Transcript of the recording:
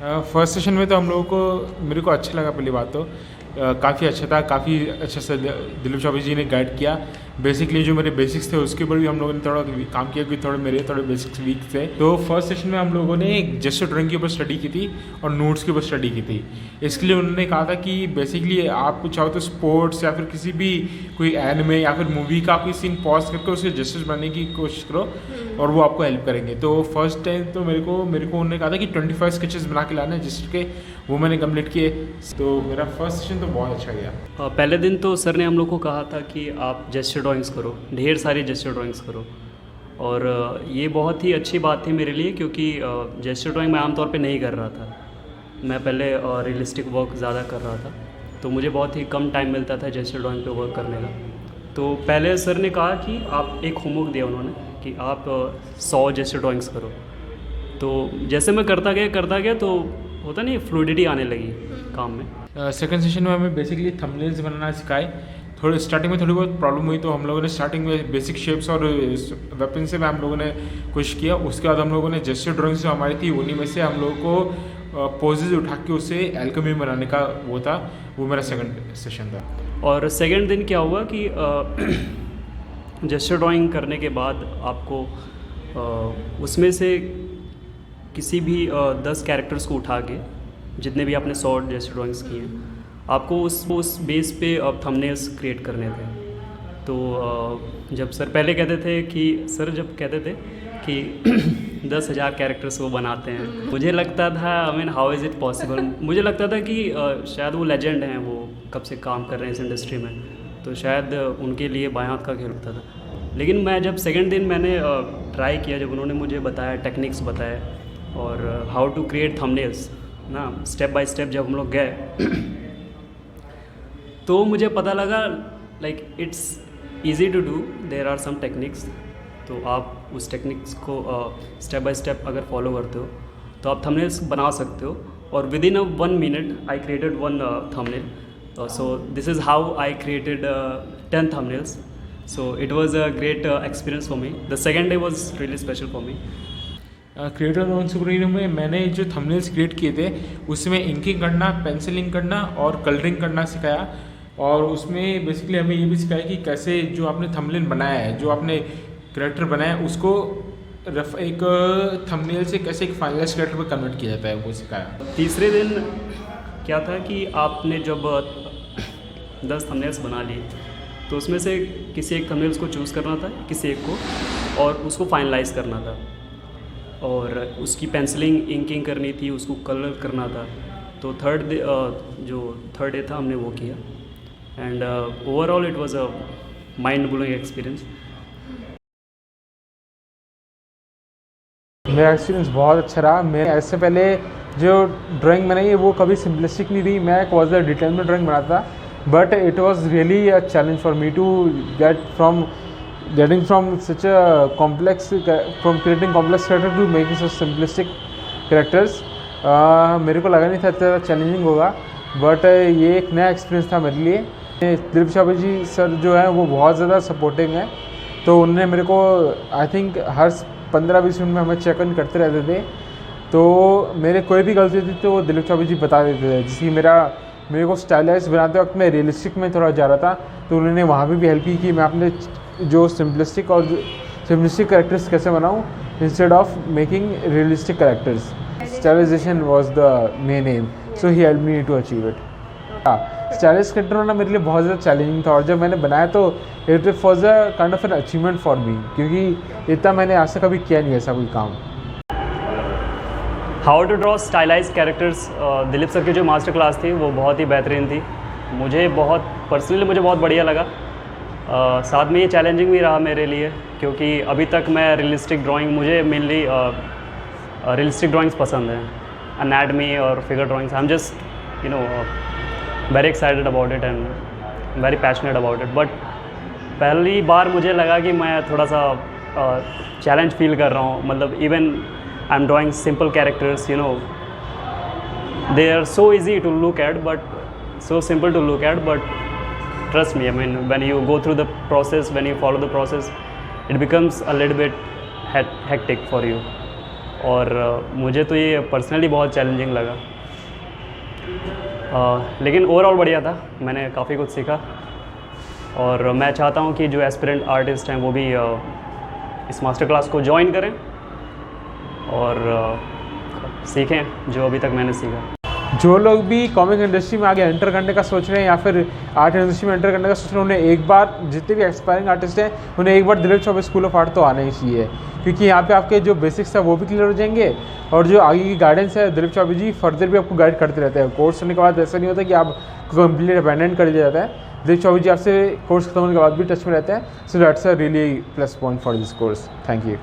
First session में तो हम लोगों को मेरे को अच्छा लगा। पहली बात तो काफ़ी अच्छा था, काफ़ी अच्छे से दिलीप चौबे जी ने गाइड किया। बेसिकली जो मेरे बेसिक्स थे उसके ऊपर भी हम लोगों ने थोड़ा काम किया, क्योंकि मेरे थोड़े बेसिक्स वीक थे। तो फर्स्ट सेशन में हम लोगों ने जेस्चर ड्राइंग के ऊपर स्टडी की थी और नोट्स के ऊपर स्टडी की थी। इसके लिए उन्होंने कहा था कि बेसिकली आप चाहो तो स्पोर्ट्स या फिर किसी भी कोई एनिमे या फिर मूवी का कोई सीन पॉज करके उसके जेस्चर्स बनाने की कोशिश करो और वो आपको हेल्प करेंगे। तो फर्स्ट टाइम तो मेरे को उन्होंने कहा था कि 25 स्केचेस बना के लाना है, जिसके वो मैंने कंप्लीट किए। तो मेरा फर्स्ट सेशन तो बहुत अच्छा गया। पहले दिन तो सर ने हम लोग को कहा था कि आप जेस्चर ड्राइंग्स करो, ढेर सारी जेस्चर ड्राइंग्स करो। और ये बहुत ही अच्छी बात थी मेरे लिए, क्योंकि जेस्चर ड्राइंग मैं आमतौर पे नहीं कर रहा था। मैं पहले रियलिस्टिक वर्क ज़्यादा कर रहा था, तो मुझे बहुत ही कम टाइम मिलता था जेस्चर ड्राइंग पे वर्क करने का। तो पहले सर ने कहा कि आप एक होमवर्क दिया उन्होंने कि आप 100 जेस्चर ड्राइंग्स करो। तो जैसे मैं करता गया तो होता नहीं, फ्लूइडिटी आने लगी काम में। सेकंड सेशन में हमें बेसिकली थंबनेल्स बनाना सिखाए। थोड़ी स्टार्टिंग में थोड़ी बहुत प्रॉब्लम हुई, तो हम लोगों ने स्टार्टिंग में बेसिक शेप्स और वेपन से हम लोगों ने कोशिश किया। उसके बाद हम लोगों ने जेस्चर ड्राइंग जो हमारी थी उन्हीं में से हम लोगों को पोजेज उठा के उससे एल्केमी बनाने का वो था। वो मेरा सेकंड सेशन था। और सेकंड दिन क्या हुआ कि जेस्चर ड्राइंग करने के बाद आपको उसमें से किसी भी 10 कैरेक्टर्स को उठा के, जितने भी आपने 100 जेस्चर ड्राइंग्स किए हैं, आपको उस बेस पे थंबनेल्स क्रिएट करने थे। तो जब सर पहले कहते थे कि 10,000 कैरेक्टर्स वो बनाते हैं, मुझे लगता था हाउ इज़ इट पॉसिबल। मुझे लगता था कि शायद वो लेजेंड हैं, वो कब से काम कर रहे हैं इस इंडस्ट्री में, तो शायद उनके लिए बाएं हाथ का खेल होता था। लेकिन मैं जब सेकंड दिन मैंने ट्राई किया, जब उन्होंने मुझे बताया, टेक्निक्स बताए और हाउ टू क्रिएट थंबनेल्स ना, स्टेप बाय स्टेप जब हम लोग गए तो मुझे पता लगा like it's easy to do, there are some techniques. तो आप उस टेक्निक्स को स्टेप बाय स्टेप अगर फॉलो करते हो तो आप थंबनेल्स बना सकते हो। और within 1 minute I created 1 thumbnail. So this is how I created 10 thumbnails. So it was a great experience for me. The second day was really special for me. Creator on supreme में मैंने जो thumbnails create किए थे उसमें inking करना, pencilling करना और colouring करना सिखाया। और उसमें बेसिकली हमें ये भी सिखाया कि कैसे जो आपने थंबनेल बनाया है, जो आपने कैरेक्टर बनाया है, उसको एक थंबनेल से कैसे एक फाइनलाइज कैरेक्टर में कन्वर्ट किया जाता है, वो सिखाया। तीसरे दिन क्या था कि आपने जब 10 थंबनेल्स बना लिए तो उसमें से किसी एक थंबनेल्स को चूज़ करना था, किसी एक को, और उसको फाइनलाइज करना था और उसकी पेंसिलिंग, इंकिंग करनी थी, उसको कलर करना था। तो जो थर्ड डे था हमने वो किया। And overall it was a mind blowing experience. मेरा एक्सपीरियंस बहुत अच्छा रहा। मैं ऐसे पहले जो ड्राइंग बनाई है वो कभी सिंपलिस्टिक नहीं रही। मैं एक वॉज अ डिटेल में ड्राइंग बनाता था, but it was really a challenge for me to getting from such a complex from creating complex character to making such simplistic characters। मेरे को लगा नहीं था इतना चैलेंजिंग होगा, बट ये एक नया एक्सपीरियंस था मेरे लिए। दिलीप चौबे जी सर जो है वो बहुत ज़्यादा सपोर्टिंग है, तो उन्होंने मेरे को आई थिंक हर 15-20 मिनट में हमें चेक इन करते रहते थे। तो मेरे कोई भी गलती थी तो वो दिलीप चौबे जी बता देते थे। जिसकी मेरे को स्टाइलाइज बनाते वक्त मैं रियलिस्टिक में थोड़ा जा रहा था, तो उन्होंने वहाँ पे भी हेल्प की कि मैं अपने जो सिंपलिस्टिक कैरेक्टर्स कैसे बनाऊँ instead of making realistic characters. Stylization was the main aim, so he help me to achieve it. Stylish character होना मेरे लिए बहुत ज़्यादा चैलेंजिंग था, और जब मैंने बनाया तो it was a kind of an achievement for me, क्योंकि इतना मैंने आज तक कभी किया नहीं ऐसा कोई काम। How to draw stylize characters, Dilip sir की जो मास्टर क्लास थी वो बहुत ही बेहतरीन थी। मुझे बहुत बढ़िया लगा। साथ में ये चैलेंजिंग भी रहा मेरे लिए, क्योंकि अभी तक मैं मुझे मेनली रियलिस्टिक ड्राइंग्स पसंद हैं, एनाटमी और figure drawings. I am just very excited about it and very passionate about it. But पहली बार मुझे लगा कि मैं थोड़ा सा चैलेंज फील कर रहा हूँ। मतलब even I am drawing simple characters, they are so easy to look at, but so simple to look at, but trust me, I mean, when you go through the process, when you follow the process, it becomes a little bit hectic for you। और मुझे तो ये personally बहुत challenging लगा, लेकिन overall बढ़िया था, मैंने काफ़ी कुछ सीखा। और मैं चाहता हूँ कि जो एस्पिरेंट आर्टिस्ट हैं वो भी इस मास्टर क्लास को ज्वाइन करें और सीखें जो अभी तक मैंने सीखा। जो लोग भी कॉमिक इंडस्ट्री में आगे एंटर करने का सोच रहे हैं या फिर आर्ट इंडस्ट्री में एंटर करने का सोच रहे हैं, उन्हें एक बार, जितने भी एक्सपायरिंग आर्टिस्ट हैं, उन्हें एक बार Dilip Chaubey school of art तो आना ही चाहिए, क्योंकि यहाँ पे आपके जो बेसिक्स है वो भी क्लियर हो जाएंगे और जो आगे की गाइडेंस है दिलीप चौबे जी फर्दर भी आपको गाइड करते रहते हैं। कोर्स करने के बाद ऐसा नहीं होता कि आप कंप्लीट अबैंडन कर दिया जाता है। दिलीप चौबे जी आपसे कोर्स खत्म होने के बाद भी टच में रहते हैं, so that's a really plus point for this course. Thank you.